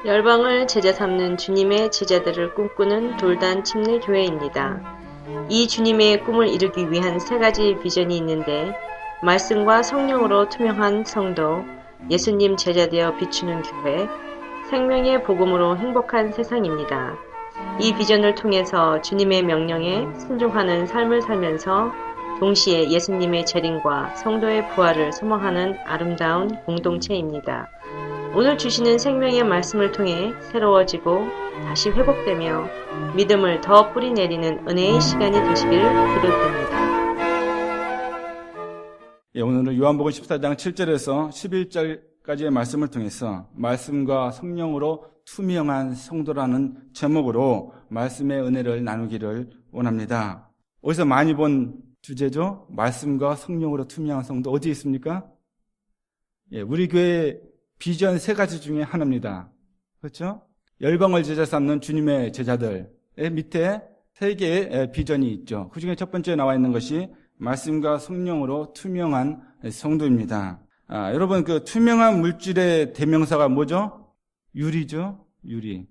열방을 제자 삼는 주님의 제자들을 꿈꾸는 돌단 침례교회입니다. 이 주님의 꿈을 이루기 위한 세 가지 비전이 있는데, 말씀과 성령으로 투명한 성도, 예수님 제자되어 비추는 교회, 생명의 복음으로 행복한 세상입니다. 이 비전을 통해서 주님의 명령에 순종하는 삶을 살면서 동시에 예수님의 재림과 성도의 부활을 소망하는 아름다운 공동체입니다. 오늘 주시는 생명의 말씀을 통해 새로워지고 다시 회복되며 믿음을 더 뿌리내리는 은혜의 시간이 되시길 기도드립니다. 오늘은 요한복음 14장 7절에서 11절까지의 말씀을 통해서 말씀과 성령으로 투명한 성도라는 제목으로 말씀의 은혜를 나누기를 원합니다. 어디서 많이 본 주제죠? 말씀과 성령으로 투명한 성도 어디 있습니까? 우리 교회 비전 세 가지 중에 하나입니다. 그렇죠? 열방을 제자 삼는 주님의 제자들의 밑에 세 개의 비전이 있죠. 그 중에 첫 번째 나와 있는 것이 말씀과 성령으로 투명한 성도입니다. 여러분, 그 투명한 물질의 대명사가 뭐죠? 유리죠. 유리.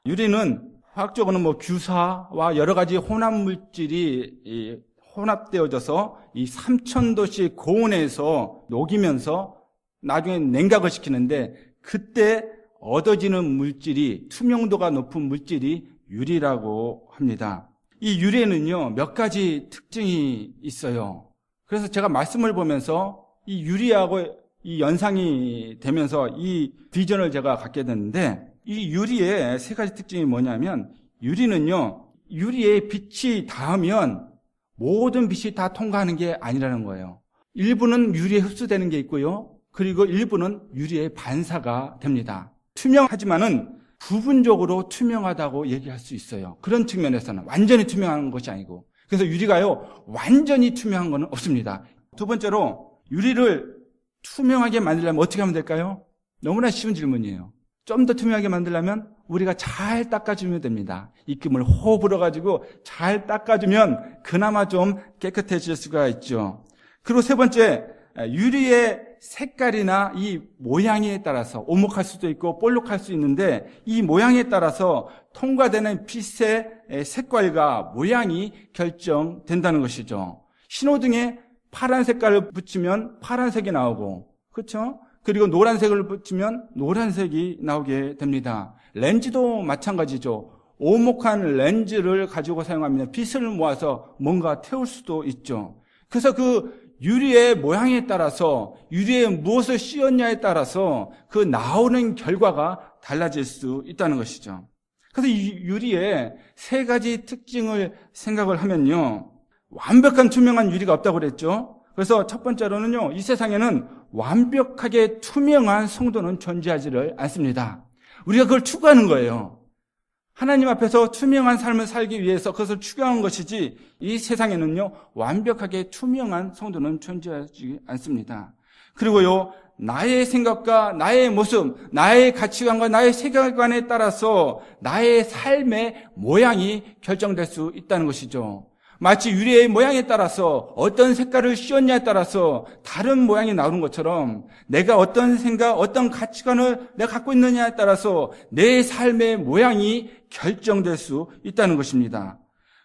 유리는 화학적으로는 규사와 여러 가지 혼합 물질이 혼합되어져서 이 3000도씨 고온에서 녹이면서 나중에 냉각을 시키는데, 그때 얻어지는 물질이, 투명도가 높은 물질이 유리라고 합니다. 이 유리에는요, 몇 가지 특징이 있어요. 그래서 제가 말씀을 보면서 이 유리하고 이 연상이 되면서 이 비전을 제가 갖게 됐는데, 이 유리의 세 가지 특징이 뭐냐면, 유리는요, 유리에 빛이 닿으면 모든 빛이 다 통과하는 게 아니라는 거예요. 일부는 유리에 흡수되는 게 있고요, 그리고 일부는 유리의 반사가 됩니다. 투명하지만은 부분적으로 투명하다고 얘기할 수 있어요. 그런 측면에서는 완전히 투명한 것이 아니고. 그래서 유리가요, 완전히 투명한 건 없습니다. 두 번째로, 유리를 투명하게 만들려면 어떻게 하면 될까요? 너무나 쉬운 질문이에요. 좀 더 투명하게 만들려면 우리가 잘 닦아주면 됩니다. 입김을 호흡 불어가지고 잘 닦아주면 그나마 좀 깨끗해질 수가 있죠. 그리고 세 번째, 유리의 색깔이나 이 모양에 따라서 오목할 수도 있고 볼록할 수 있는데, 이 모양에 따라서 통과되는 빛의 색깔과 모양이 결정된다는 것이죠. 신호등에 파란 색깔을 붙이면 파란색이 나오고, 그렇죠? 그리고 노란색을 붙이면 노란색이 나오게 됩니다. 렌즈도 마찬가지죠. 오목한 렌즈를 가지고 사용하면 빛을 모아서 뭔가 태울 수도 있죠. 그래서 그 유리의 모양에 따라서, 유리에 무엇을 씌웠냐에 따라서 그 나오는 결과가 달라질 수 있다는 것이죠. 그래서 이 유리의 세 가지 특징을 생각을 하면요, 완벽한 투명한 유리가 없다고 그랬죠. 그래서 첫 번째로는요, 이 세상에는 완벽하게 투명한 성도는 존재하지를 않습니다. 우리가 그걸 추구하는 거예요. 하나님 앞에서 투명한 삶을 살기 위해서 그것을 추구하는 것이지, 이 세상에는요, 완벽하게 투명한 성도는 존재하지 않습니다. 그리고요, 나의 생각과 나의 모습, 나의 가치관과 나의 세계관에 따라서 나의 삶의 모양이 결정될 수 있다는 것이죠. 마치 유리의 모양에 따라서, 어떤 색깔을 씌웠냐에 따라서 다른 모양이 나오는 것처럼, 내가 어떤 생각, 어떤 가치관을 내가 갖고 있느냐에 따라서 내 삶의 모양이 결정될 수 있다는 것입니다.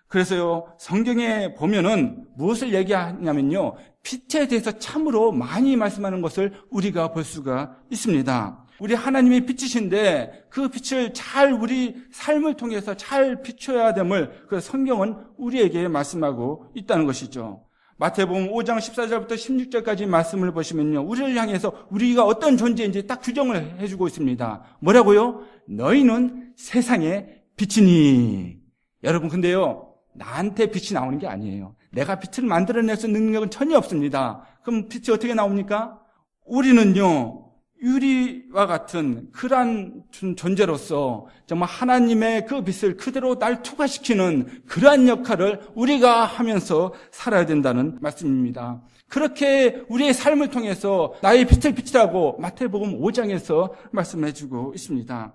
그래서요, 성경에 보면은 무엇을 얘기하냐면요, 빛에 대해서 참으로 많이 말씀하는 것을 우리가 볼 수가 있습니다. 우리 하나님의 빛이신데 그 빛을 잘 우리 삶을 통해서 잘 비춰야 됨을 그 성경은 우리에게 말씀하고 있다는 것이죠. 마태복음 5장 14절부터 16절까지 말씀을 보시면요, 우리를 향해서 우리가 어떤 존재인지 딱 규정을 해주고 있습니다. 뭐라고요? 너희는 세상의 빛이니. 여러분, 근데요, 나한테 빛이 나오는 게 아니에요. 내가 빛을 만들어낼 수 있는 능력은 전혀 없습니다. 그럼 빛이 어떻게 나옵니까? 우리는요, 유리와 같은 그러한 존재로서 정말 하나님의 그 빛을 그대로 날 투과시키는 그러한 역할을 우리가 하면서 살아야 된다는 말씀입니다. 그렇게 우리의 삶을 통해서 나의 빛을 비치라고 마태복음 5장에서 말씀해주고 있습니다.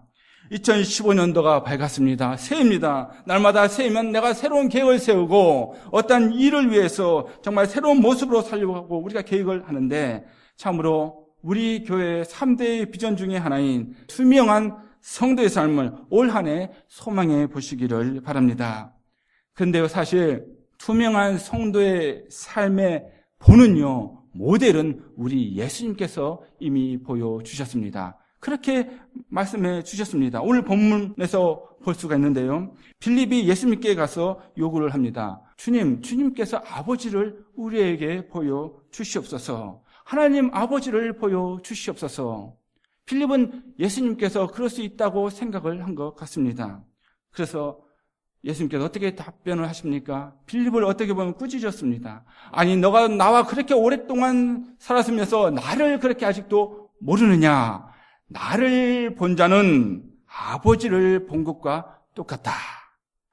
2015년도가 밝았습니다. 새해입니다. 날마다 새해면 내가 새로운 계획을 세우고 어떤 일을 위해서 정말 새로운 모습으로 살려고 하고 우리가 계획을 하는데, 참으로 우리 교회의 3대의 비전 중에 하나인 투명한 성도의 삶을 올 한 해 소망해 보시기를 바랍니다. 그런데요, 사실 투명한 성도의 삶의 본은요, 모델은 우리 예수님께서 이미 보여주셨습니다. 그렇게 말씀해 주셨습니다. 오늘 본문에서 볼 수가 있는데요, 빌립이 예수님께 가서 요구를 합니다. 주님께서 아버지를 우리에게 보여주시옵소서. 하나님 아버지를 보여주시옵소서. 빌립은 예수님께서 그럴 수 있다고 생각을 한 것 같습니다. 그래서 예수님께서 어떻게 답변을 하십니까? 빌립을 어떻게 보면 꾸짖었습니다. 아니, 너가 나와 그렇게 오랫동안 살았으면서 나를 그렇게 아직도 모르느냐? 나를 본 자는 아버지를 본 것과 똑같다.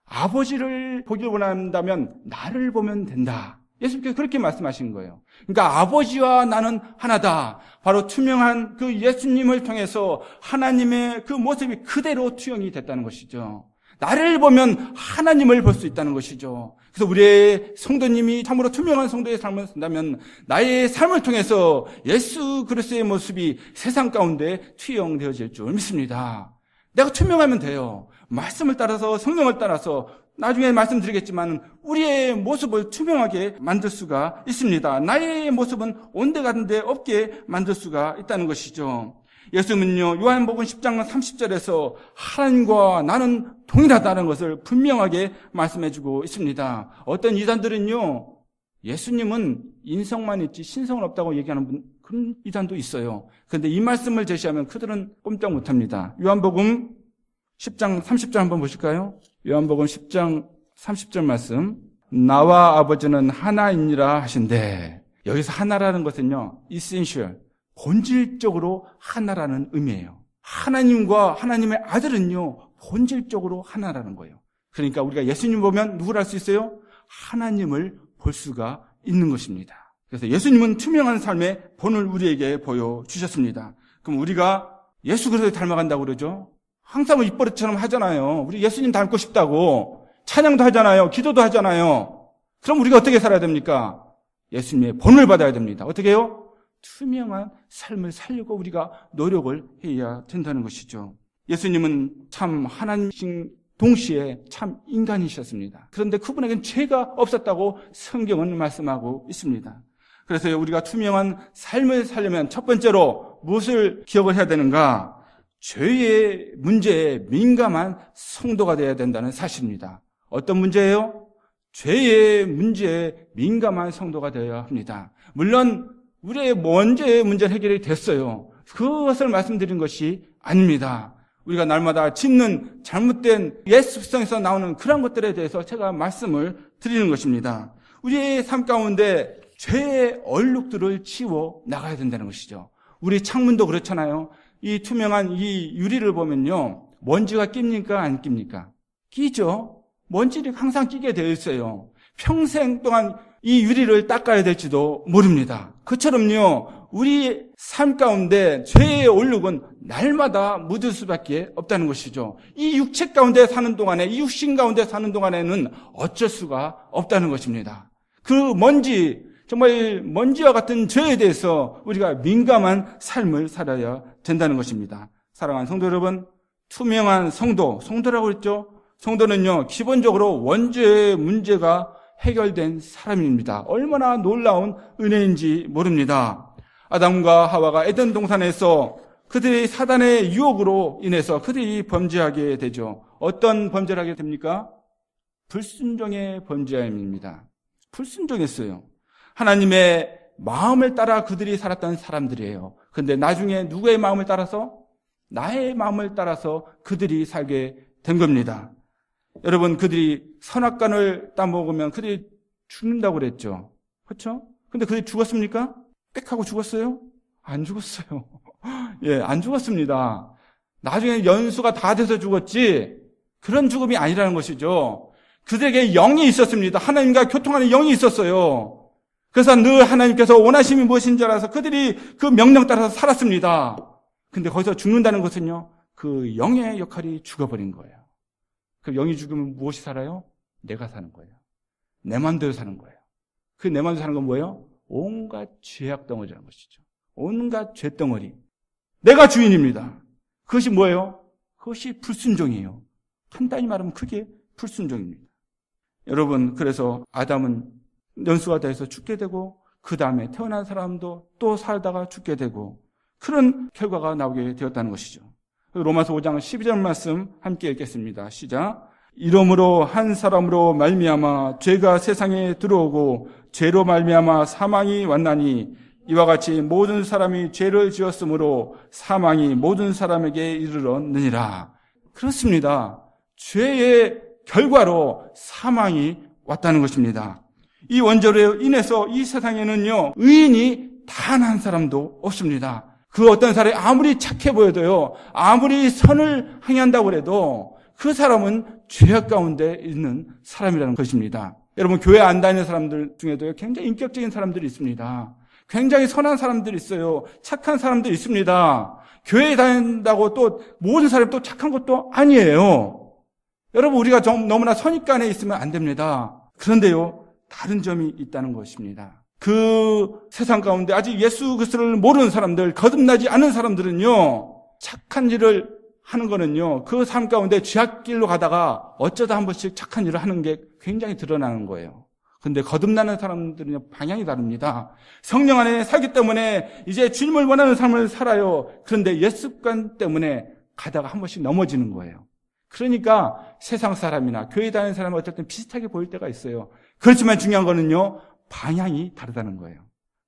아버지를 보길 원한다면 나를 보면 된다. 예수님께서 그렇게 말씀하신 거예요. 그러니까 아버지와 나는 하나다. 바로 투명한 그 예수님을 통해서 하나님의 그 모습이 그대로 투영이 됐다는 것이죠. 나를 보면 하나님을 볼 수 있다는 것이죠. 그래서 우리의 성도님이 참으로 투명한 성도의 삶을 산다면 나의 삶을 통해서 예수 그리스도의 모습이 세상 가운데 투영되어질 줄 믿습니다. 내가 투명하면 돼요. 말씀을 따라서, 성령을 따라서 나중에 말씀드리겠지만 우리의 모습을 투명하게 만들 수가 있습니다. 나의 모습은 온데간데 없게 만들 수가 있다는 것이죠. 예수님은요, 요한복음 10장 30절에서 하나님과 나는 동일하다는 것을 분명하게 말씀해주고 있습니다. 어떤 이단들은요, 예수님은 인성만 있지 신성은 없다고 얘기하는 그런 이단도 있어요. 그런데 이 말씀을 제시하면 그들은 꼼짝 못합니다. 요한복음 10장 30절 한번 보실까요? 요한복음 10장 30절 말씀. 나와 아버지는 하나이니라 하신대. 여기서 하나라는 것은요, essential, 본질적으로 하나라는 의미예요. 하나님과 하나님의 아들은요, 본질적으로 하나라는 거예요. 그러니까 우리가 예수님 보면 누구를 알 수 있어요? 하나님을 볼 수가 있는 것입니다. 그래서 예수님은 투명한 삶의 본을 우리에게 보여주셨습니다. 그럼 우리가 예수 그리스도를 닮아간다고 그러죠? 항상 입버릇처럼 하잖아요. 우리 예수님 닮고 싶다고 찬양도 하잖아요. 기도도 하잖아요. 그럼 우리가 어떻게 살아야 됩니까? 예수님의 본을 받아야 됩니다. 어떻게 해요? 투명한 삶을 살려고 우리가 노력을 해야 된다는 것이죠. 예수님은 참 하나님이신 동시에 참 인간이셨습니다. 그런데 그분에게는 죄가 없었다고 성경은 말씀하고 있습니다. 그래서 우리가 투명한 삶을 살려면 첫 번째로 무엇을 기억을 해야 되는가? 죄의 문제에 민감한 성도가 되어야 된다는 사실입니다. 어떤 문제예요? 죄의 문제에 민감한 성도가 되어야 합니다. 물론 우리의 먼저의 문제는 해결이 됐어요. 그것을 말씀드린 것이 아닙니다. 우리가 날마다 짓는 잘못된 옛 습성에서 나오는 그런 것들에 대해서 제가 말씀을 드리는 것입니다. 우리의 삶 가운데 죄의 얼룩들을 치워 나가야 된다는 것이죠. 우리 창문도 그렇잖아요. 이 투명한 이 유리를 보면요, 먼지가 낍니까? 안 낍니까? 끼죠. 먼지를 항상 끼게 되어 있어요. 평생 동안 이 유리를 닦아야 될지도 모릅니다. 그처럼요, 우리 삶 가운데 죄의 얼룩은 날마다 묻을 수밖에 없다는 것이죠. 이 육체 가운데 사는 동안에, 이 육신 가운데 사는 동안에는 어쩔 수가 없다는 것입니다. 그 먼지, 정말 먼지와 같은 죄에 대해서 우리가 민감한 삶을 살아야 된다는 것입니다. 사랑하는 성도 여러분, 투명한 성도라고 했죠? 성도는요, 기본적으로 원죄의 문제가 해결된 사람입니다. 얼마나 놀라운 은혜인지 모릅니다. 아담과 하와가 에덴 동산에서 그들의 사단의 유혹으로 인해서 그들이 범죄하게 되죠. 어떤 범죄를 하게 됩니까? 불순종의 범죄입니다. 불순종했어요. 하나님의 마음을 따라 그들이 살았던 사람들이에요. 그런데 나중에 누구의 마음을 따라서? 나의 마음을 따라서 그들이 살게 된 겁니다. 여러분, 그들이 선악과를 따먹으면 그들이 죽는다고 그랬죠. 그렇죠? 근데 그들이 죽었습니까? 빽 하고 죽었어요? 안 죽었어요. 예, 안 죽었습니다. 나중에 연수가 다 돼서 죽었지 그런 죽음이 아니라는 것이죠. 그들에게 영이 있었습니다. 하나님과 교통하는 영이 있었어요. 그래서 늘 하나님께서 원하심이 무엇인지 알아서 그들이 그 명령 따라서 살았습니다. 근데 거기서 죽는다는 것은요, 그 영의 역할이 죽어버린 거예요. 그 영이 죽으면 무엇이 살아요? 내가 사는 거예요. 내 마음대로 사는 거예요. 그 내 마음대로 사는 건 뭐예요? 온갖 죄악 덩어리라는 것이죠. 온갖 죄 덩어리. 내가 주인입니다. 그것이 뭐예요? 그것이 불순종이에요. 간단히 말하면 그게 불순종입니다. 여러분, 그래서 아담은 연수가 돼서 죽게 되고 그 다음에 태어난 사람도 또 살다가 죽게 되고 그런 결과가 나오게 되었다는 것이죠. 로마서 5장 12절 말씀 함께 읽겠습니다. 시작. 이러므로 한 사람으로 말미암아 죄가 세상에 들어오고 죄로 말미암아 사망이 왔나니 이와 같이 모든 사람이 죄를 지었으므로 사망이 모든 사람에게 이르렀느니라. 그렇습니다. 죄의 결과로 사망이 왔다는 것입니다. 이 원죄로 인해서 이 세상에는요, 의인이 단 한 사람도 없습니다. 그 어떤 사람이 아무리 착해 보여도요, 아무리 선을 행한다고 해도 그 사람은 죄악 가운데 있는 사람이라는 것입니다. 여러분, 교회 안 다니는 사람들 중에도 굉장히 인격적인 사람들이 있습니다. 굉장히 선한 사람들이 있어요. 착한 사람들이 있습니다. 교회에 다닌다고 또 모든 사람이 또 착한 것도 아니에요. 여러분, 우리가 너무나 선입관에 있으면 안 됩니다. 그런데요, 다른 점이 있다는 것입니다. 그 세상 가운데 아직 예수 그리스도를 모르는 사람들, 거듭나지 않은 사람들은요, 착한 일을 하는 거는요, 그 삶 가운데 죄악길로 가다가 어쩌다 한 번씩 착한 일을 하는 게 굉장히 드러나는 거예요. 근데 거듭나는 사람들은 방향이 다릅니다. 성령 안에 살기 때문에 이제 주님을 원하는 삶을 살아요. 그런데 옛습관 때문에 가다가 한 번씩 넘어지는 거예요. 그러니까 세상 사람이나 교회 다니는 사람은 어쨌든 비슷하게 보일 때가 있어요. 그렇지만 중요한 거는요, 방향이 다르다는 거예요.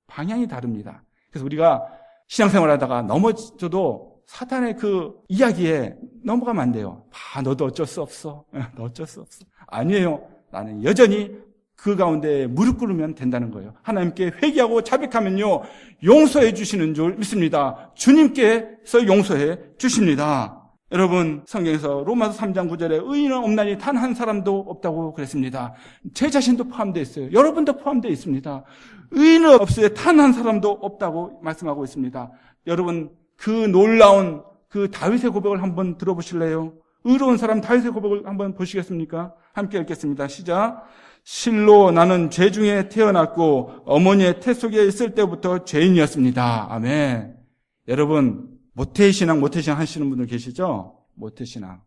방향이 다릅니다. 그래서 우리가 신앙생활 하다가 넘어져도 사탄의 그 이야기에 넘어가면 안 돼요. 너도 어쩔 수 없어. 너 어쩔 수 없어. 아니에요. 나는 여전히 그 가운데 무릎 꿇으면 된다는 거예요. 하나님께 회개하고 자백하면요, 용서해 주시는 줄 믿습니다. 주님께서 용서해 주십니다. 여러분, 성경에서 로마서 3장 9절에 의인은 없나니 단 한 사람도 없다고 그랬습니다. 제 자신도 포함되어 있어요. 여러분도 포함되어 있습니다. 의인은 없으되 단 한 사람도 없다고 말씀하고 있습니다. 여러분, 그 놀라운 그 다윗의 고백을 한번 들어보실래요? 의로운 사람 다윗의 고백을 한번 보시겠습니까? 함께 읽겠습니다. 시작. 실로 나는 죄 중에 태어났고 어머니의 태 속에 있을 때부터 죄인이었습니다. 아멘. 여러분, 모태신앙 하시는 분들 계시죠? 모태신앙.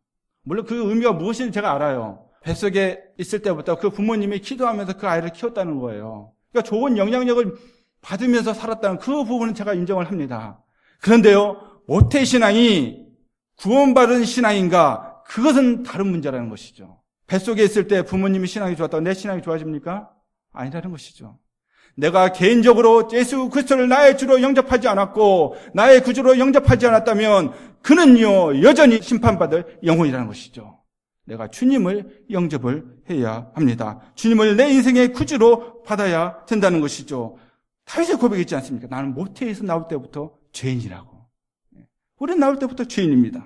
물론 그 의미가 무엇인지 제가 알아요. 뱃속에 있을 때부터 그 부모님이 기도하면서 그 아이를 키웠다는 거예요. 그러니까 좋은 영향력을 받으면서 살았다는 그 부분은 제가 인정을 합니다. 그런데요, 모태신앙이 구원받은 신앙인가? 그것은 다른 문제라는 것이죠. 뱃속에 있을 때 부모님이 신앙이 좋았다고 내 신앙이 좋아집니까? 아니라는 것이죠. 내가 개인적으로 예수 그리스도를 나의 주로 영접하지 않았고 나의 구주로 영접하지 않았다면 그는요, 여전히 심판받을 영혼이라는 것이죠. 내가 주님을 영접을 해야 합니다. 주님을 내 인생의 구주로 받아야 된다는 것이죠. 다윗의 고백이 있지 않습니까? 나는 모태에서 나올 때부터 죄인이라고. 우리는 나올 때부터 죄인입니다.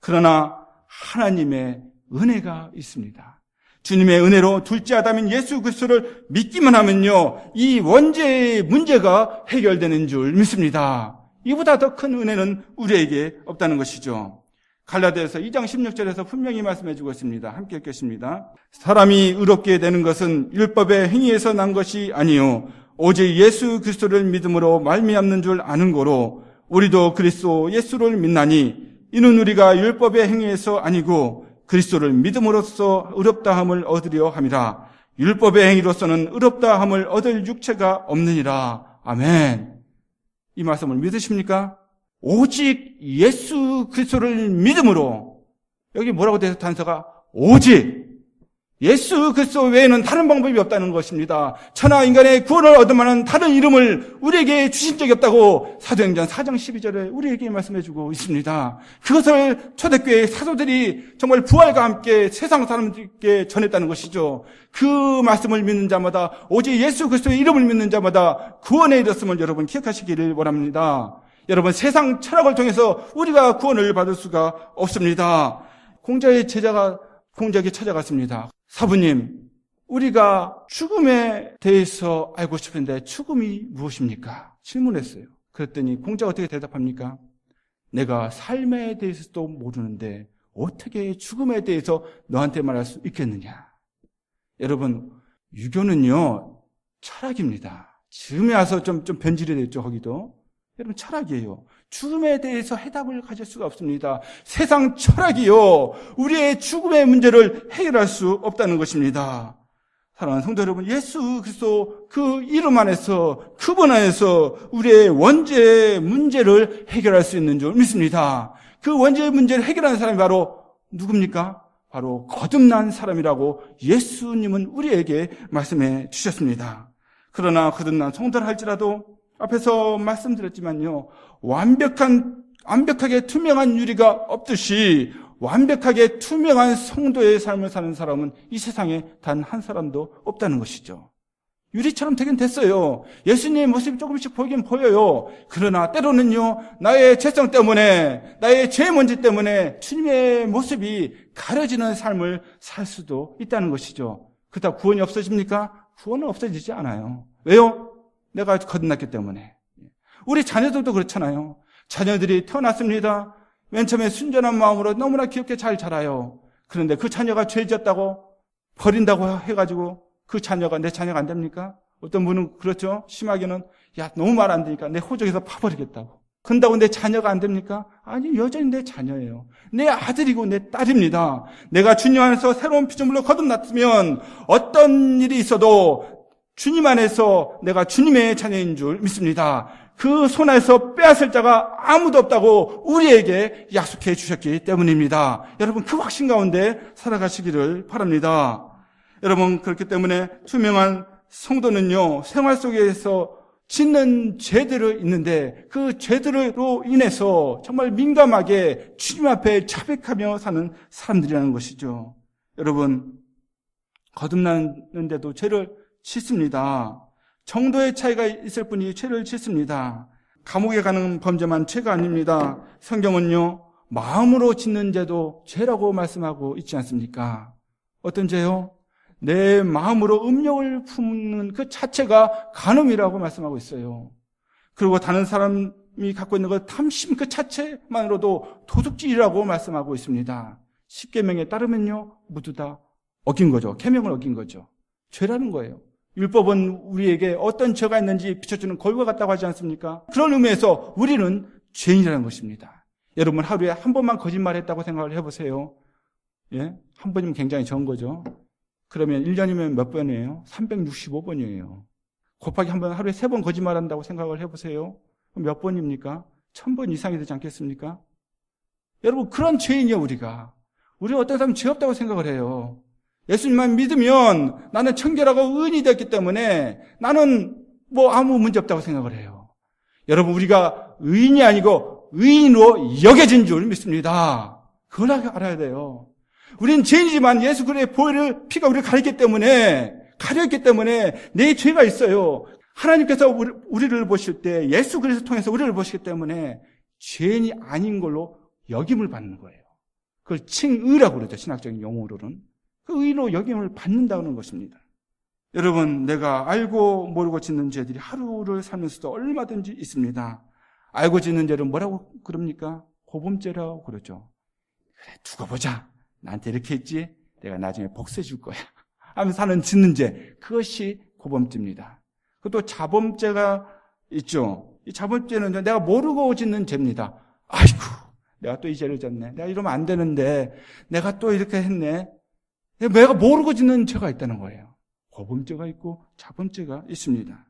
그러나 하나님의 은혜가 있습니다. 주님의 은혜로 둘째 아담인 예수 그리스도를 믿기만 하면요, 이 원죄의 문제가 해결되는 줄 믿습니다. 이보다 더 큰 은혜는 우리에게 없다는 것이죠. 갈라디아서 2장 16절에서 분명히 말씀해주고 있습니다. 함께 읽겠습니다. 사람이 의롭게 되는 것은 율법의 행위에서 난 것이 아니요 오직 예수 그리스도를 믿음으로 말미암는 줄 아는 거로 우리도 그리스도 예수를 믿나니 이는 우리가 율법의 행위에서 아니고 그리스도를 믿음으로써 의롭다함을 얻으려 함이라. 율법의 행위로서는 의롭다함을 얻을 육체가 없느니라. 아멘. 이 말씀을 믿으십니까? 오직 예수 그리스도를 믿음으로, 여기 뭐라고 돼서 단서가 오직 예수 그리스도 외에는 다른 방법이 없다는 것입니다. 천하 인간의 구원을 얻을 만한 다른 이름을 우리에게 주신 적이 없다고 사도행전 4장 12절에 우리에게 말씀해주고 있습니다. 그것을 초대교회 사도들이 정말 부활과 함께 세상 사람들께 전했다는 것이죠. 그 말씀을 믿는 자마다, 오직 예수 그리스도의 이름을 믿는 자마다 구원에 이르렀음을 여러분 기억하시기를 원합니다. 여러분, 세상 철학을 통해서 우리가 구원을 받을 수가 없습니다. 공자의 제자가 공자에게 찾아갔습니다. 사부님, 우리가 죽음에 대해서 알고 싶은데 죽음이 무엇입니까? 질문했어요. 그랬더니 공자가 어떻게 대답합니까? 내가 삶에 대해서도 모르는데 어떻게 죽음에 대해서 너한테 말할 수 있겠느냐? 여러분, 유교는요, 철학입니다. 지금에 와서 좀 변질이 됐죠, 거기도. 여러분, 철학이에요. 죽음에 대해서 해답을 가질 수가 없습니다. 세상 철학이요, 우리의 죽음의 문제를 해결할 수 없다는 것입니다. 사랑하는 성도 여러분, 예수 그리스도 그 이름 안에서, 그분 안에서 우리의 원죄의 문제를 해결할 수 있는 줄 믿습니다. 그 원죄의 문제를 해결하는 사람이 바로 누굽니까? 바로 거듭난 사람이라고 예수님은 우리에게 말씀해 주셨습니다. 그러나 거듭난 성도라 할지라도 앞에서 말씀드렸지만요, 완벽하게 투명한 유리가 없듯이 완벽하게 투명한 성도의 삶을 사는 사람은 이 세상에 단 한 사람도 없다는 것이죠. 유리처럼 되긴 됐어요. 예수님의 모습이 조금씩 보이긴 보여요. 그러나 때로는요, 나의 죄성 때문에, 나의 죄 먼지 때문에 주님의 모습이 가려지는 삶을 살 수도 있다는 것이죠. 그렇다고 구원이 없어집니까? 구원은 없어지지 않아요. 왜요? 내가 거듭났기 때문에. 우리 자녀들도 그렇잖아요. 자녀들이 태어났습니다. 맨 처음에 순전한 마음으로 너무나 귀엽게 잘 자라요. 그런데 그 자녀가 죄 지었다고 버린다고 해가지고 그 자녀가 내 자녀가 안 됩니까? 어떤 분은 그렇죠. 심하게는 야, 너무 말 안 되니까 내 호적에서 파버리겠다고. 그런다고 내 자녀가 안 됩니까? 아니, 여전히 내 자녀예요. 내 아들이고 내 딸입니다. 내가 주님 안에서 새로운 피조물로 거듭났으면 어떤 일이 있어도 주님 안에서 내가 주님의 자녀인 줄 믿습니다. 그 손에서 빼앗을 자가 아무도 없다고 우리에게 약속해 주셨기 때문입니다. 여러분, 그 확신 가운데 살아가시기를 바랍니다. 여러분, 그렇기 때문에 투명한 성도는요, 생활 속에서 짓는 죄들이 있는데 그 죄들로 인해서 정말 민감하게 주님 앞에 자백하며 사는 사람들이라는 것이죠. 여러분, 거듭났는데도 죄를 짓습니다. 정도의 차이가 있을 뿐이 죄를 짓습니다. 감옥에 가는 범죄만 죄가 아닙니다. 성경은요, 마음으로 짓는 죄도 죄라고 말씀하고 있지 않습니까? 어떤 죄요? 내 마음으로 음욕을 품는 그 자체가 간음이라고 말씀하고 있어요. 그리고 다른 사람이 갖고 있는 그 탐심 그 자체만으로도 도둑질이라고 말씀하고 있습니다. 십계명에 따르면요, 모두 다 어긴 거죠. 계명을 어긴 거죠. 죄라는 거예요. 율법은 우리에게 어떤 죄가 있는지 비춰주는 거울과 같다고 하지 않습니까? 그런 의미에서 우리는 죄인이라는 것입니다. 여러분, 하루에 한 번만 거짓말했다고 생각을 해보세요. 예? 한 번이면 굉장히 적은 거죠. 그러면 1년이면 몇 번이에요? 365번이에요. 곱하기 한 번, 하루에 3번 거짓말한다고 생각을 해보세요. 그럼 몇 번입니까? 1000번 이상이 되지 않겠습니까? 여러분, 그런 죄인이요, 우리가. 우리 어떤 사람은 죄 없다고 생각을 해요. 예수님만 믿으면 나는 청결하고 의인이 됐기 때문에 나는 뭐 아무 문제 없다고 생각을 해요. 여러분, 우리가 의인이 아니고 의인으로 여겨진 줄 믿습니다. 그걸 알아야 돼요. 우리는 죄인이지만 예수 그리스도의 보혈의 피가 우리를 가렸기 때문에 내 죄가 있어요. 하나님께서 우리를 보실 때 예수 그리스도 통해서 우리를 보시기 때문에 죄인이 아닌 걸로 여김을 받는 거예요. 그걸 칭의라고 그러죠. 신학적인 용어로는. 그 의로 여김을 받는다는 것입니다. 여러분, 내가 알고 모르고 짓는 죄들이 하루를 살면서도 얼마든지 있습니다. 알고 짓는 죄를 뭐라고 그럽니까? 고범죄라고 그러죠. 그래, 두고 보자. 나한테 이렇게 했지? 내가 나중에 복수해 줄 거야. 하면서 하는 짓는 죄. 그것이 고범죄입니다. 그리고 또 자범죄가 있죠. 이 자범죄는 내가 모르고 짓는 죄입니다. 아이고, 내가 또 이 죄를 졌네. 내가 이러면 안 되는데 내가 또 이렇게 했네. 내가 모르고 짓는 죄가 있다는 거예요. 고범죄가 있고 자범죄가 있습니다.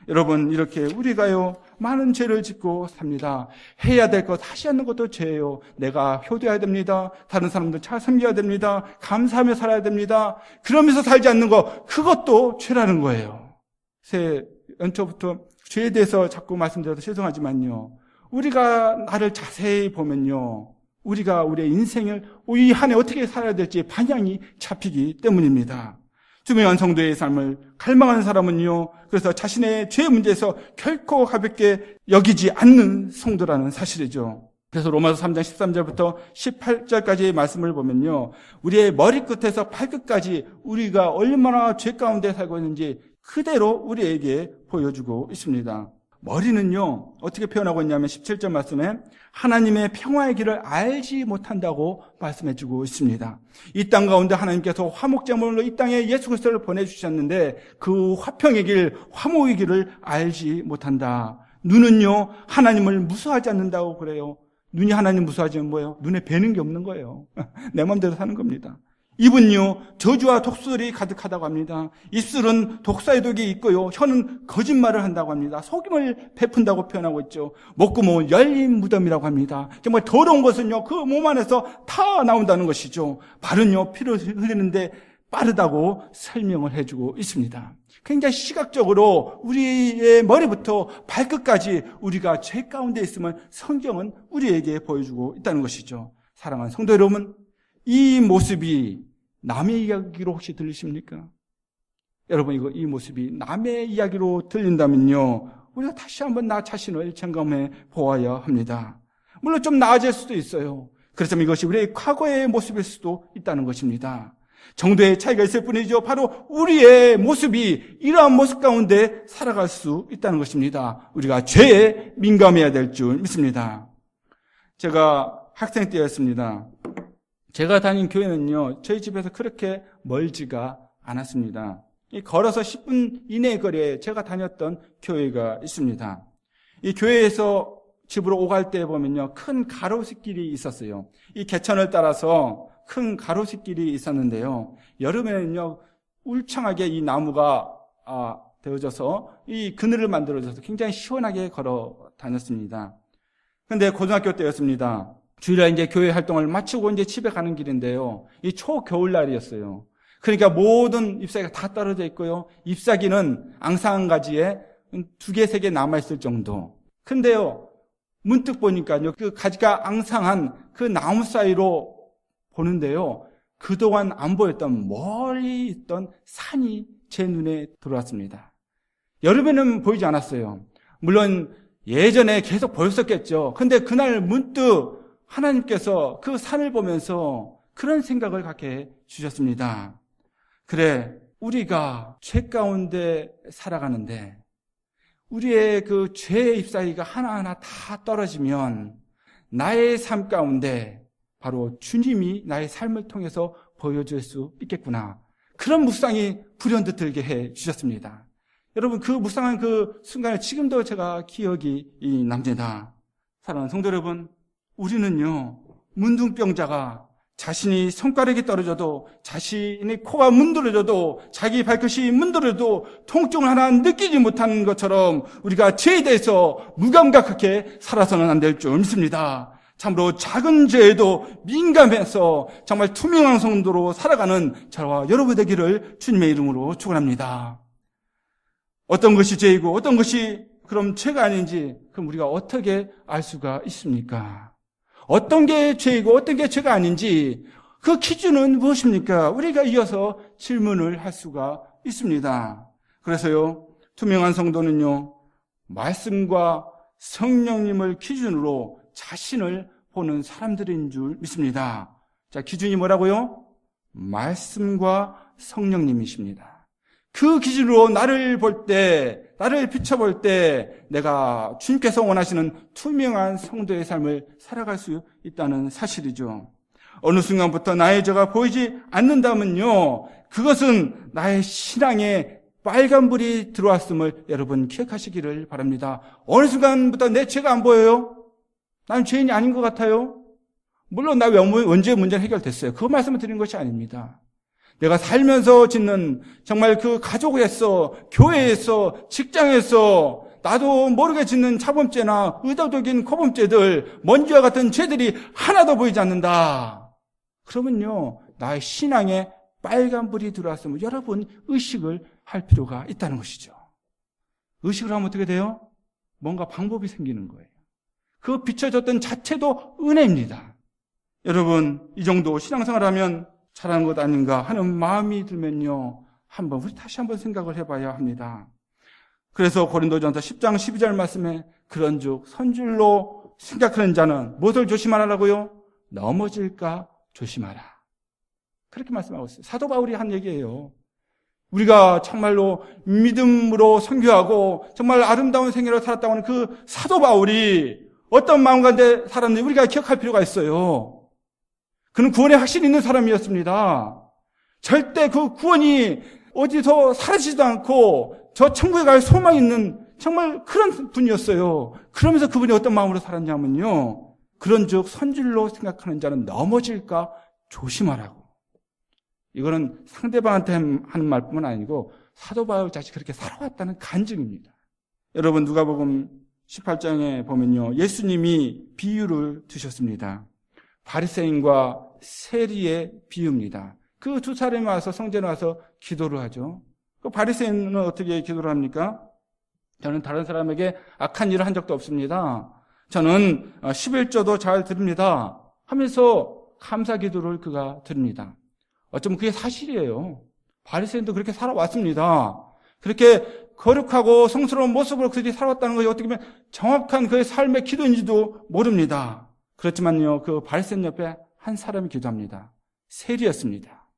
여러분, 이렇게 우리가요, 많은 죄를 짓고 삽니다. 해야 될 것 하지 않는 것도 죄예요. 내가 효도해야 됩니다. 다른 사람들 잘 섬겨야 됩니다. 감사하며 살아야 됩니다. 그러면서 살지 않는 것, 그것도 죄라는 거예요. 새 연초부터 죄에 대해서 자꾸 말씀드려서 죄송하지만요, 우리가 나를 자세히 보면요, 우리가 우리의 인생을 이 한 해 어떻게 살아야 될지 방향이 잡히기 때문입니다. 투명한 성도의 삶을 갈망하는 사람은요, 그래서 자신의 죄 문제에서 결코 가볍게 여기지 않는 성도라는 사실이죠. 그래서 로마서 3장 13절부터 18절까지의 말씀을 보면요, 우리의 머리끝에서 발끝까지 우리가 얼마나 죄 가운데 살고 있는지 그대로 우리에게 보여주고 있습니다. 머리는요, 어떻게 표현하고 있냐면 17절 말씀에 하나님의 평화의 길을 알지 못한다고 말씀해주고 있습니다. 이 땅 가운데 하나님께서 화목제물로 이 땅에 예수 그리스도를 보내주셨는데 그 화평의 길, 화목의 길을 알지 못한다. 눈은요, 하나님을 무서워하지 않는다고 그래요. 눈이 하나님 무서워하지면 뭐예요? 눈에 뵈는 게 없는 거예요. 내 마음대로 사는 겁니다. 입은요, 저주와 독설이 가득하다고 합니다. 입술은 독사의 독이 있고요, 혀는 거짓말을 한다고 합니다. 속임을 베푼다고 표현하고 있죠. 목구멍은 열린 무덤이라고 합니다. 정말 더러운 것은요, 그 몸 안에서 다 나온다는 것이죠. 발은요, 피를 흘리는데 빠르다고 설명을 해주고 있습니다. 굉장히 시각적으로 우리의 머리부터 발끝까지 우리가 죄 가운데 있으면 성경은 우리에게 보여주고 있다는 것이죠. 사랑하는 성도 여러분, 이 모습이 남의 이야기로 혹시 들리십니까? 여러분, 이 모습이 남의 이야기로 들린다면요, 우리가 다시 한번 나 자신을 점검해 보아야 합니다. 물론 좀 나아질 수도 있어요. 그렇지만 이것이 우리의 과거의 모습일 수도 있다는 것입니다. 정도의 차이가 있을 뿐이죠. 바로 우리의 모습이 이러한 모습 가운데 살아갈 수 있다는 것입니다. 우리가 죄에 민감해야 될 줄 믿습니다. 제가 학생 때였습니다. 제가 다닌 교회는요, 저희 집에서 그렇게 멀지가 않았습니다. 걸어서 10분 이내 거리에 제가 다녔던 교회가 있습니다. 이 교회에서 집으로 오갈 때 보면요, 큰 가로수길이 있었어요. 이 개천을 따라서 큰 가로수길이 있었는데요, 여름에는요, 울창하게 이 나무가 되어져서 이 그늘을 만들어줘서 굉장히 시원하게 걸어 다녔습니다. 근데 고등학교 때였습니다. 주일날 이제 교회 활동을 마치고 이제 집에 가는 길인데요, 이 초겨울날이었어요. 그러니까 모든 잎사귀가 다 떨어져 있고요, 잎사귀는 앙상가지에 2개, 3개 남아있을 정도. 근데요, 문득 보니까요, 그 가지가 앙상한 그 나무 사이로 보는데요, 그동안 안 보였던 멀리 있던 산이 제 눈에 들어왔습니다. 여름에는 보이지 않았어요. 물론 예전에 계속 보였었겠죠. 근데 그날 문득 하나님께서 그 산을 보면서 그런 생각을 갖게 해 주셨습니다. 그래, 우리가 죄 가운데 살아가는데 우리의 그 죄의 잎사귀가 하나하나 다 떨어지면 나의 삶 가운데 바로 주님이 나의 삶을 통해서 보여줄 수 있겠구나. 그런 묵상이 불현듯 들게 해 주셨습니다. 여러분, 그 묵상한 그 순간을 지금도 제가 기억이 납니다. 사랑하는 성도 여러분, 우리는요, 문둥병자가 자신이 손가락이 떨어져도, 자신이 코가 문드러져도, 자기 발끝이 문드러져도 통증을 하나 느끼지 못하는 것처럼 우리가 죄에 대해서 무감각하게 살아서는 안 될 줄 믿습니다. 참으로 작은 죄에도 민감해서 정말 투명한 성도로 살아가는 저와 여러분 되기를 주님의 이름으로 축원합니다. 어떤 것이 죄이고 어떤 것이 그럼 죄가 아닌지 그럼 우리가 어떻게 알 수가 있습니까? 어떤 게 죄이고 어떤 게 죄가 아닌지 그 기준은 무엇입니까? 우리가 이어서 질문을 할 수가 있습니다. 그래서요, 투명한 성도는요, 말씀과 성령님을 기준으로 자신을 보는 사람들인 줄 믿습니다. 자, 기준이 뭐라고요? 말씀과 성령님이십니다. 그 기준으로 나를 볼 때, 나를 비춰볼 때 내가 주님께서 원하시는 투명한 성도의 삶을 살아갈 수 있다는 사실이죠. 어느 순간부터 나의 죄가 보이지 않는다면요, 그것은 나의 신앙에 빨간불이 들어왔음을 여러분 기억하시기를 바랍니다. 어느 순간부터 내 죄가 안 보여요? 난 죄인이 아닌 것 같아요? 물론 나 언제 문제는 해결됐어요. 그 말씀을 드린 것이 아닙니다. 내가 살면서 짓는 정말 그 가족에서, 교회에서, 직장에서 나도 모르게 짓는 차범죄나 의도적인 거범죄들, 먼지와 같은 죄들이 하나도 보이지 않는다. 그러면요, 나의 신앙에 빨간불이 들어왔으면 여러분 의식을 할 필요가 있다는 것이죠. 의식을 하면 어떻게 돼요? 뭔가 방법이 생기는 거예요. 그 비춰졌던 자체도 은혜입니다. 여러분, 이 정도 신앙생활하면 잘하는 것 아닌가 하는 마음이 들면요, 우리 다시 한번 생각을 해봐야 합니다. 그래서 고린도전서 10장 12절 말씀에 그런즉 선줄로 생각하는 자는 무엇을 조심하라고요? 넘어질까 조심하라. 그렇게 말씀하고 있어요. 사도 바울이 한 얘기예요. 우리가 정말로 믿음으로 선교하고 정말 아름다운 생애를 살았다고 하는 그 사도 바울이 어떤 마음 가운데 살았는지 우리가 기억할 필요가 있어요. 그는 구원에 확신이 있는 사람이었습니다. 절대 그 구원이 어디서 사라지지도 않고 저 천국에 갈 소망이 있는 정말 그런 분이었어요. 그러면서 그분이 어떤 마음으로 살았냐면요. 그런즉 선질로 생각하는 자는 넘어질까 조심하라고. 이거는 상대방한테 하는 말뿐만 아니고 사도 바울 자신이 그렇게 살아왔다는 간증입니다. 여러분 누가복음 18장에 보면요. 예수님이 비유를 두셨습니다. 바리새인과 세리의 비유입니다. 그 두 사람이 와서 성전에 와서 기도를 하죠. 그 바리새인은 어떻게 기도를 합니까? 저는 다른 사람에게 악한 일을 한 적도 없습니다. 저는 11조도 잘 드립니다. 하면서 감사 기도를 그가 드립니다. 어쩌면 그게 사실이에요. 바리새인도 그렇게 살아왔습니다. 그렇게 거룩하고 성스러운 모습으로 그들이 살아왔다는 것이 어떻게 보면 정확한 그의 삶의 기도인지도 모릅니다. 그렇지만요, 그 바리새인 옆에 한 사람이 기도합니다. 세리였습니다.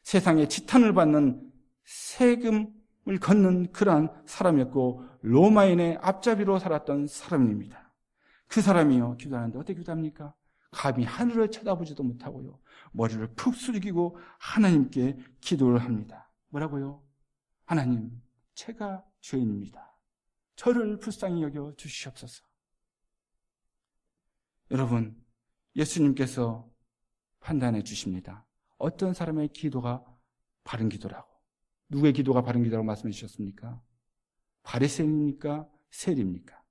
세상에 지탄을 받는 세금을 걷는 그러한 사람이었고 로마인의 앞잡이로 살았던 사람입니다. 그 사람이요, 기도하는데 어떻게 기도합니까? 감히 하늘을 쳐다보지도 못하고요. 머리를 푹 숙이고 하나님께 기도를 합니다. 뭐라고요? 하나님, 제가 죄인입니다. 저를 불쌍히 여겨 주시옵소서. 여러분, 예수님께서 판단해 주십니다. 어떤 사람의 기도가 바른 기도라고. 누구의 기도가 바른 기도라고 말씀해 주셨습니까? 바리새인입니까? 세리입니까?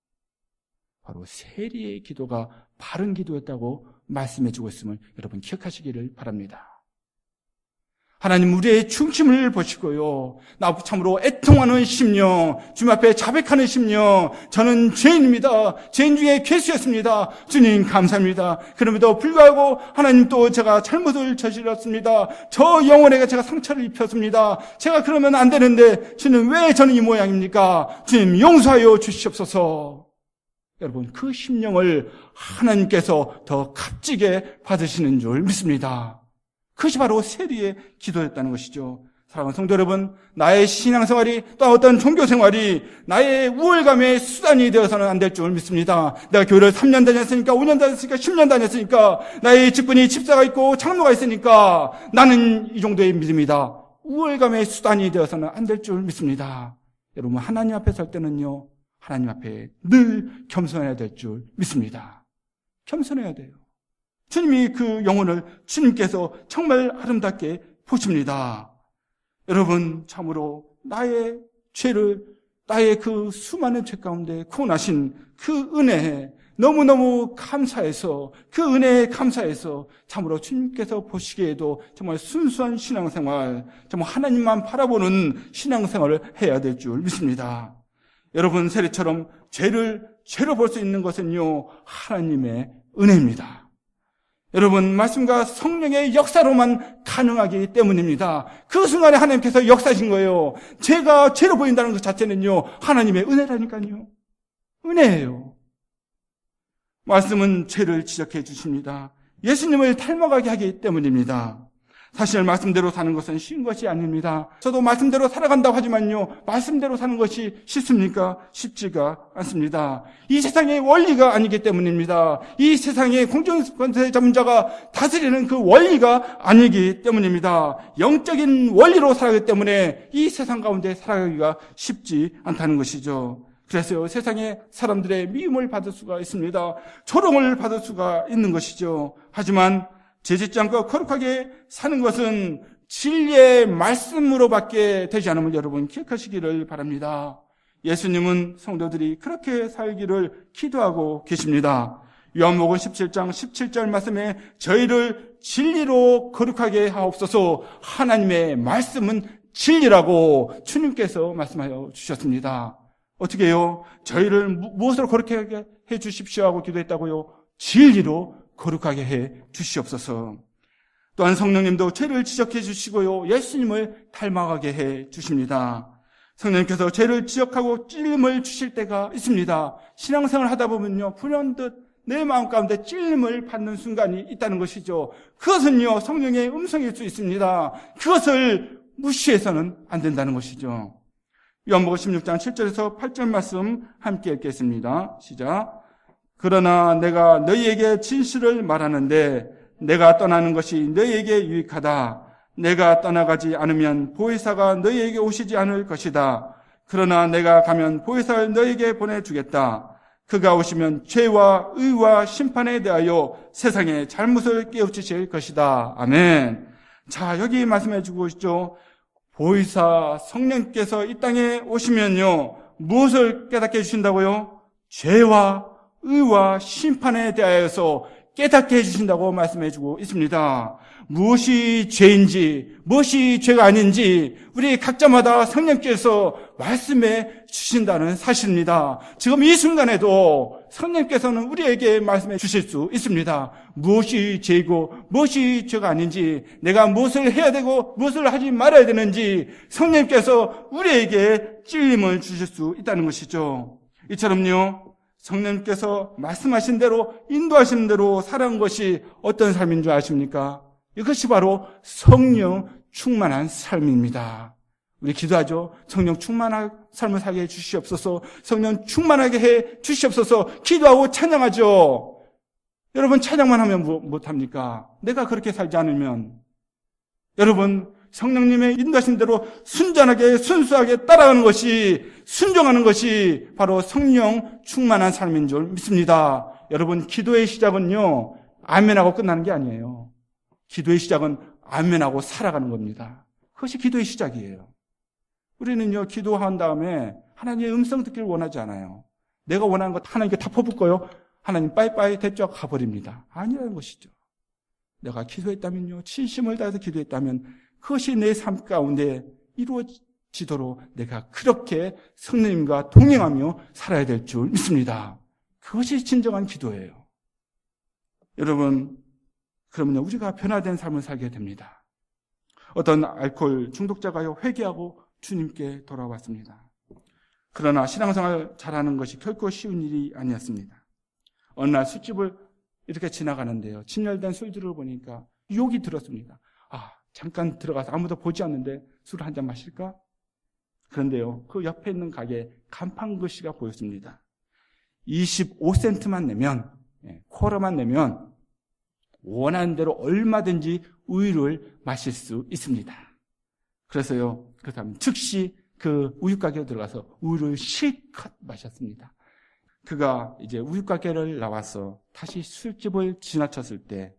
바로 세리의 기도가 바른 기도였다고 말씀해 주고 있음을 여러분 기억하시기를 바랍니다. 하나님 우리의 중심을 보시고요. 나 참으로 애통하는 심령, 주님 앞에 자백하는 심령, 저는 죄인입니다. 죄인 중에 괴수였습니다. 주님 감사합니다. 그럼에도 불구하고 하나님 또 제가 잘못을 저질렀습니다. 저 영혼에게 제가 상처를 입혔습니다. 제가 그러면 안 되는데 주님 왜 저는 이 모양입니까? 주님 용서하여 주시옵소서. 여러분 그 심령을 하나님께서 더 값지게 받으시는 줄 믿습니다. 그것이 바로 세리의 기도였다는 것이죠. 사랑하는 성도 여러분, 나의 신앙생활이 또 어떤 종교생활이 나의 우월감의 수단이 되어서는 안 될 줄 믿습니다. 내가 교회를 3년 다녔으니까 5년 다녔으니까 10년 다녔으니까 나의 직분이 집사가 있고 장로가 있으니까 나는 이 정도의 믿음이다. 우월감의 수단이 되어서는 안 될 줄 믿습니다. 여러분 하나님 앞에 설 때는요, 하나님 앞에 늘 겸손해야 될 줄 믿습니다. 겸손해야 돼요. 주님이 그 영혼을 주님께서 정말 아름답게 보십니다. 여러분 참으로 나의 죄를, 나의 그 수많은 죄 가운데 구원하신 그 은혜에 너무너무 감사해서, 그 은혜에 감사해서 참으로 주님께서 보시기에도 정말 순수한 신앙생활, 정말 하나님만 바라보는 신앙생활을 해야 될 줄 믿습니다. 여러분 세리처럼 죄를 죄로 볼 수 있는 것은요, 하나님의 은혜입니다. 여러분 말씀과 성령의 역사로만 가능하기 때문입니다. 그 순간에 하나님께서 역사하신 거예요. 죄가 죄로 보인다는 것 자체는요, 하나님의 은혜라니까요. 은혜예요. 말씀은 죄를 지적해 주십니다. 예수님을 닮아가게 하기 때문입니다. 사실 말씀대로 사는 것은 쉬운 것이 아닙니다. 저도 말씀대로 살아간다고 하지만요, 말씀대로 사는 것이 쉽습니까? 쉽지가 않습니다. 이 세상의 원리가 아니기 때문입니다. 이 세상의 공정권세 잡은 자가 다스리는 그 원리가 아니기 때문입니다. 영적인 원리로 살아가기 때문에 이 세상 가운데 살아가기가 쉽지 않다는 것이죠. 그래서 세상의 사람들의 미움을 받을 수가 있습니다. 조롱을 받을 수가 있는 것이죠. 하지만 죄짓지 않고 거룩하게 사는 것은 진리의 말씀으로밖에 되지 않음을 여러분 기억하시기를 바랍니다. 예수님은 성도들이 그렇게 살기를 기도하고 계십니다. 요한복음 17장 17절 말씀에 저희를 진리로 거룩하게 하옵소서, 하나님의 말씀은 진리라고 주님께서 말씀하여 주셨습니다. 어떻게 해요? 저희를 무엇으로 거룩하게 해 주십시오 하고 기도했다고요? 진리로 거룩하게 해 주시옵소서. 또한 성령님도 죄를 지적해 주시고요, 예수님을 닮아가게 해 주십니다. 성령님께서 죄를 지적하고 찔림을 주실 때가 있습니다. 신앙생활을 하다 보면요, 불현듯 내 마음 가운데 찔림을 받는 순간이 있다는 것이죠. 그것은요, 성령의 음성일 수 있습니다. 그것을 무시해서는 안 된다는 것이죠. 요한복음 16장 7절에서 8절 말씀 함께 읽겠습니다. 시작. 그러나 내가 너희에게 진실을 말하는데 내가 떠나는 것이 너희에게 유익하다. 내가 떠나가지 않으면 보혜사가 너희에게 오시지 않을 것이다. 그러나 내가 가면 보혜사를 너에게 보내주겠다. 그가 오시면 죄와 의와 심판에 대하여 세상의 잘못을 깨우치실 것이다. 아멘. 자, 여기 말씀해 주고 있죠. 보혜사 성령께서 이 땅에 오시면요, 무엇을 깨닫게 해주신다고요? 죄와 의와 심판에 대하여서 깨닫게 해주신다고 말씀해 주고 있습니다. 무엇이 죄인지, 무엇이 죄가 아닌지 우리 각자마다 성령께서 말씀해 주신다는 사실입니다. 지금 이 순간에도 성령께서는 우리에게 말씀해 주실 수 있습니다. 무엇이 죄이고 무엇이 죄가 아닌지, 내가 무엇을 해야 되고 무엇을 하지 말아야 되는지 성령께서 우리에게 찔림을 주실 수 있다는 것이죠. 이처럼요, 성령께서 말씀하신 대로, 인도하신 대로 살아온 것이 어떤 삶인 줄 아십니까? 이것이 바로 성령 충만한 삶입니다. 우리 기도하죠. 성령 충만한 삶을 살게 해 주시옵소서. 성령 충만하게 해 주시옵소서. 기도하고 찬양하죠. 여러분, 찬양만 하면 못합니까? 내가 그렇게 살지 않으면. 여러분, 성령님의 인도하신 대로 순전하게 순수하게 따라가는 것이, 순종하는 것이 바로 성령 충만한 삶인 줄 믿습니다. 여러분, 기도의 시작은요, 아멘하고 끝나는 게 아니에요. 기도의 시작은 아멘하고 살아가는 겁니다. 그것이 기도의 시작이에요. 우리는요, 기도한 다음에 하나님의 음성 듣기를 원하지 않아요. 내가 원하는 것 하나님께 다 퍼붓고요, 하나님 빠이빠이 됐죠? 가버립니다. 아니라는 것이죠. 내가 기도했다면요, 진심을 다해서 기도했다면 그것이 내 삶 가운데 이루어지도록 내가 그렇게 성령님과 동행하며 살아야 될 줄 믿습니다. 그것이 진정한 기도예요. 여러분, 그러면요, 우리가 변화된 삶을 살게 됩니다. 어떤 알코올 중독자가요, 회개하고 주님께 돌아왔습니다. 그러나 신앙생활 잘하는 것이 결코 쉬운 일이 아니었습니다. 어느 날 술집을 이렇게 지나가는데요, 진열된 술들을 보니까 유혹이 들었습니다. 잠깐 들어가서 아무도 보지 않는데 술을 한 잔 마실까? 그런데요, 그 옆에 있는 가게에 간판 글씨가 보였습니다. 25센트만 내면, 쿼러만 내면 원하는 대로 얼마든지 우유를 마실 수 있습니다. 그래서요, 그 사람 즉시 그 우유 가게에 들어가서 우유를 실컷 마셨습니다. 그가 이제 우유 가게를 나와서 다시 술집을 지나쳤을 때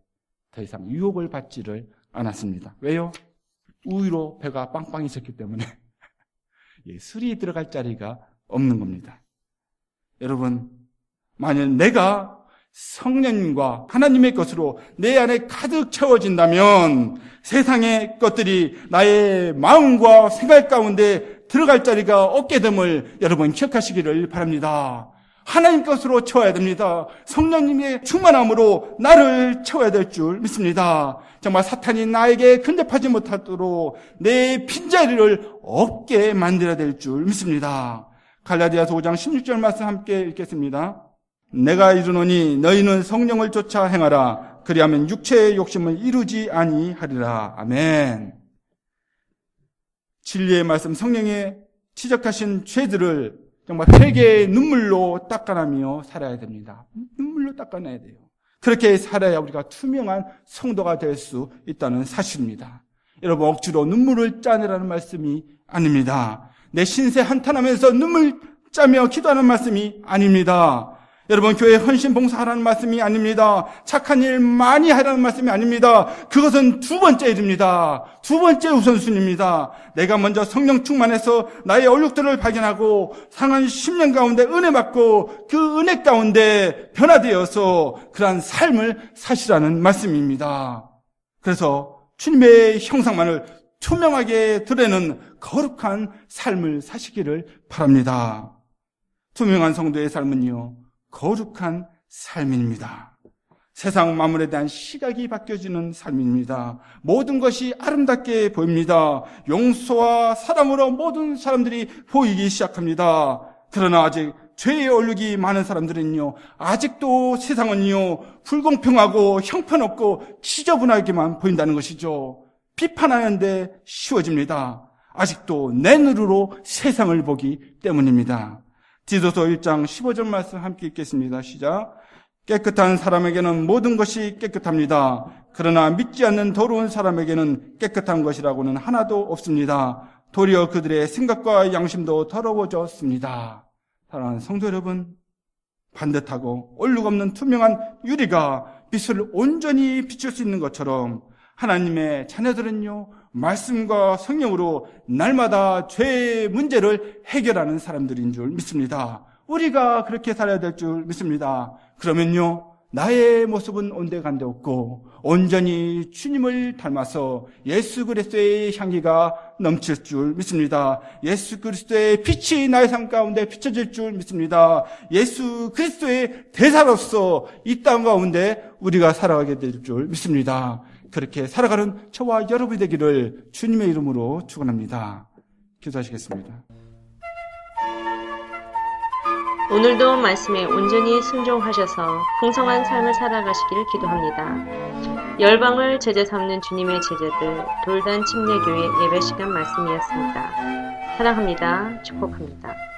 더 이상 유혹을 받지를 않았습니다. 왜요? 우유로 배가 빵빵히 찼기 때문에 술이 들어갈 자리가 없는 겁니다. 여러분, 만약 내가 성령님과 하나님의 것으로 내 안에 가득 채워진다면 세상의 것들이 나의 마음과 생각 가운데 들어갈 자리가 없게 됨을 여러분 기억하시기를 바랍니다. 하나님 것으로 채워야 됩니다. 성령님의 충만함으로 나를 채워야 될 줄 믿습니다. 정말 사탄이 나에게 근접하지 못하도록 내 빈자리를 없게 만들어야 될 줄 믿습니다. 갈라디아서 5장 16절 말씀 함께 읽겠습니다. 내가 이르노니 너희는 성령을 쫓아 행하라. 그리하면 육체의 욕심을 이루지 아니하리라. 아멘. 진리의 말씀, 성령의 지적하신 죄들을 정말 회개의 눈물로 닦아내며 살아야 됩니다. 눈물로 닦아내야 돼요. 그렇게 살아야 우리가 투명한 성도가 될 수 있다는 사실입니다. 여러분, 억지로 눈물을 짜내라는 말씀이 아닙니다. 내 신세 한탄하면서 눈물 짜며 기도하는 말씀이 아닙니다. 여러분, 교회 헌신 봉사하라는 말씀이 아닙니다. 착한 일 많이 하라는 말씀이 아닙니다. 그것은 두 번째 일입니다. 두 번째 우선순위입니다. 내가 먼저 성령 충만해서 나의 얼룩들을 발견하고 상한 10년 가운데 은혜 받고 그 은혜 가운데 변화되어서 그러한 삶을 사시라는 말씀입니다. 그래서 주님의 형상만을 투명하게 드러내는 거룩한 삶을 사시기를 바랍니다. 투명한 성도의 삶은요, 거룩한 삶입니다. 세상 만물에 대한 시각이 바뀌어지는 삶입니다. 모든 것이 아름답게 보입니다. 용서와 사랑으로 모든 사람들이 보이기 시작합니다. 그러나 아직 죄의 얼룩이 많은 사람들은요, 아직도 세상은요, 불공평하고 형편없고 지저분하게만 보인다는 것이죠. 비판하는데 쉬워집니다. 아직도 내 눈으로 세상을 보기 때문입니다. 디도서 1장 15절 말씀 함께 읽겠습니다. 시작. 깨끗한 사람에게는 모든 것이 깨끗합니다. 그러나 믿지 않는 더러운 사람에게는 깨끗한 것이라고는 하나도 없습니다. 도리어 그들의 생각과 양심도 더러워졌습니다. 사랑하는 성도 여러분, 반듯하고 얼룩 없는 투명한 유리가 빛을 온전히 비출 수 있는 것처럼 하나님의 자녀들은요, 말씀과 성령으로 날마다 죄의 문제를 해결하는 사람들인 줄 믿습니다. 우리가 그렇게 살아야 될 줄 믿습니다. 그러면요, 나의 모습은 온데간데 없고 온전히 주님을 닮아서 예수 그리스도의 향기가 넘칠 줄 믿습니다. 예수 그리스도의 빛이 나의 삶 가운데 비춰질 줄 믿습니다. 예수 그리스도의 대사로서 이 땅 가운데 우리가 살아가게 될 줄 믿습니다. 그렇게 살아가는 저와 여러분이 되기를 주님의 이름으로 축원합니다. 기도하시겠습니다. 오늘도 말씀에 온전히 순종하셔서 풍성한 삶을 살아가시기를 기도합니다. 열방을 제자 삼는 주님의 제자들 돌단 침례교회 예배 시간 말씀이었습니다. 사랑합니다. 축복합니다.